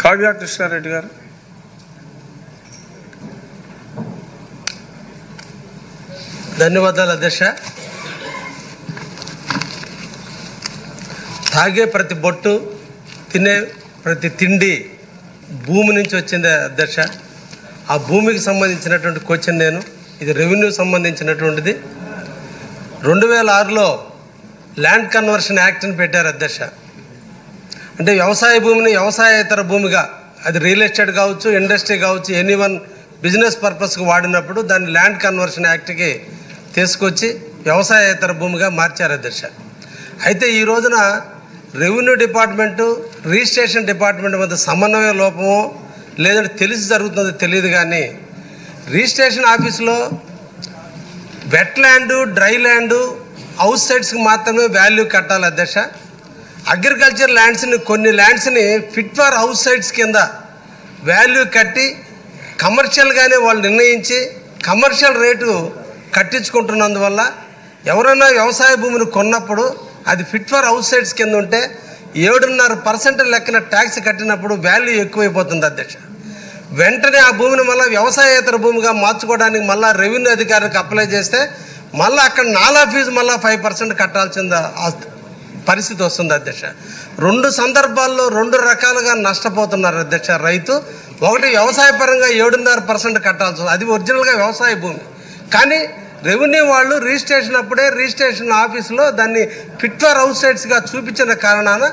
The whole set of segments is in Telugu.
కావ్య కృష్ణారెడ్డి గారు. ధన్యవాదాలు అధ్యక్ష. తాగే ప్రతి బొట్టు, తినే ప్రతి తిండి భూమి నుంచి వచ్చింది అధ్యక్ష. ఆ భూమికి సంబంధించినటువంటి క్వశ్చన్ ఇది రెవెన్యూ సంబంధించినటువంటిది. 2006లో ల్యాండ్ కన్వర్షన్ యాక్ట్ని పెట్టారు అధ్యక్ష. అంటే వ్యవసాయ భూమిని వ్యవసాయేతర భూమిగా, అది రియల్ ఎస్టేట్ కావచ్చు, ఇండస్ట్రీ కావచ్చు, ఎనీవన్ బిజినెస్ పర్పస్కి వాడినప్పుడు దాన్ని ల్యాండ్ కన్వర్షన్ యాక్ట్కి తీసుకొచ్చి వ్యవసాయేతర భూమిగా మార్చారు అధ్యక్ష. అయితే ఈ రోజున రెవెన్యూ డిపార్ట్మెంటు రిజిస్ట్రేషన్ డిపార్ట్మెంట్ మధ్య సమన్వయ లోపమో లేదంటే తెలిసి జరుగుతుందో తెలియదు, కానీ రిజిస్ట్రేషన్ ఆఫీసులో wet land, dry land, house సైట్స్కి మాత్రమే వాల్యూ కట్టాలి అధ్యక్ష. అగ్రికల్చర్ ల్యాండ్స్ని, కొన్ని ల్యాండ్స్ని ఫిట్ ఫర్ హౌస్ సైట్స్ కింద వాల్యూ కట్టి కమర్షియల్గానే వాళ్ళు నిర్ణయించి కమర్షియల్ రేటు కట్టించుకుంటున్నందువల్ల ఎవరైనా వ్యవసాయ భూమిని కొన్నప్పుడు అది ఫిట్ ఫర్ హౌస్ సైట్స్ కింద ఉంటే 7.5% లెక్కన ట్యాక్స్ కట్టినప్పుడు వాల్యూ ఎక్కువైపోతుంది అధ్యక్ష. వెంటనే ఆ భూమిని మళ్ళీ వ్యవసాయేతర భూమిగా మార్చుకోవడానికి మళ్ళీ రెవెన్యూ అధికారికి అప్లై చేస్తే మళ్ళీ అక్కడ నాలా ఫీజు మళ్ళీ 5% కట్టాల్సిన పరిస్థితి వస్తుంది అధ్యక్ష. 2 సందర్భాల్లో 2 రకాలుగా నష్టపోతున్నారు అధ్యక్ష రైతు. ఒకటి వ్యవసాయపరంగా 7.5% కట్టాల్సి వస్తుంది, అది ఒరిజినల్గా వ్యవసాయ భూమి. కానీ రెవెన్యూ వాళ్ళు రిజిస్ట్రేషన్ అప్పుడే రిజిస్ట్రేషన్ ఆఫీసులో దాన్ని ఫిట్ ఫర్ హౌస్ సైట్స్గా చూపించిన కారణాన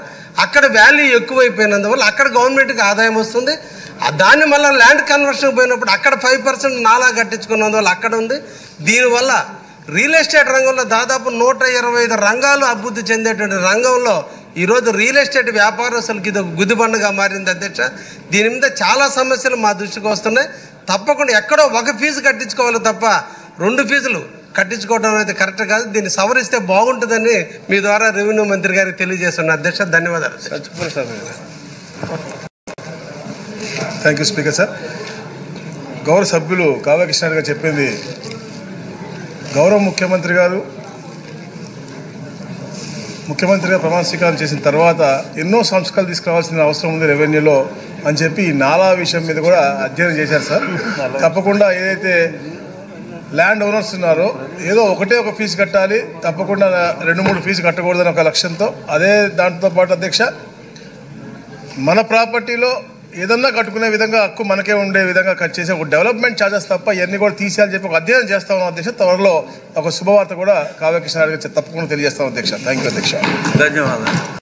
అక్కడ వాల్యూ ఎక్కువైపోయినందువల్ల అక్కడ గవర్నమెంట్కి ఆదాయం వస్తుంది. దాన్ని మళ్ళీ ల్యాండ్ కన్వర్షన్ పోయినప్పుడు అక్కడ 5% నాలా కట్టించుకున్నందువల్ల అక్కడ ఉంది. దీనివల్ల రియల్ ఎస్టేట్ రంగంలో దాదాపు 125 రంగాలు అభివృద్ధి చెందేటువంటి రంగంలో ఈరోజు రియల్ ఎస్టేట్ వ్యాపారస్తులకి ఇది గుదిబండగా మారింది అధ్యక్ష. దీని మీద చాలా సమస్యలు మా దృష్టికి వస్తున్నాయి. తప్పకుండా ఎక్కడో ఒక ఫీజు కట్టించుకోవాలి తప్ప 2 ఫీజులు కట్టించుకోవడం అనేది కరెక్ట్ కాదు. దీన్ని సవరిస్తే బాగుంటుందని మీ ద్వారా రెవెన్యూ మంత్రి గారికి తెలియజేస్తున్న అధ్యక్ష. ధన్యవాదాలు. Thank you speaker sir. గౌరవ సభ్యులు కావ్య కృష్ణారెడ్డి గారు చెప్పింది, గౌరవ ముఖ్యమంత్రిగా ప్రమాణ స్వీకారం చేసిన తర్వాత ఎన్నో సంస్కరణలు తీసుకురావాల్సిన అవసరం ఉంది రెవెన్యూలో అని చెప్పి ఈ నాలా విషయం మీద కూడా అధ్యయనం చేశారు సార్. తప్పకుండా ఏదైతే ల్యాండ్ ఓనర్స్ ఉన్నారో ఏదో ఒక ఫీజు కట్టాలి, తప్పకుండా 2-3 ఫీజు కట్టకూడదని ఒక లక్ష్యంతో, అదే దాంతో పాటు అధ్యక్ష మన ప్రాపర్టీలో ఏదన్నా కట్టుకునే విధంగా హక్కు మనకే ఉండే విధంగా చేసే ఒక డెవలప్మెంట్ ఛార్జెస్ తప్ప ఇవన్నీ కూడా తీసేయాలని చెప్పి ఒక అధ్యయనం చేస్తా ఉన్నాం అధ్యక్ష. త్వరలో ఒక శుభవార్త కూడా కావ్య కృష్ణారెడ్డి గారు తప్పకుండా తెలియజేస్తాం అధ్యక్ష. థ్యాంక్ యూ అధ్యక్ష. ధన్యవాదాలు.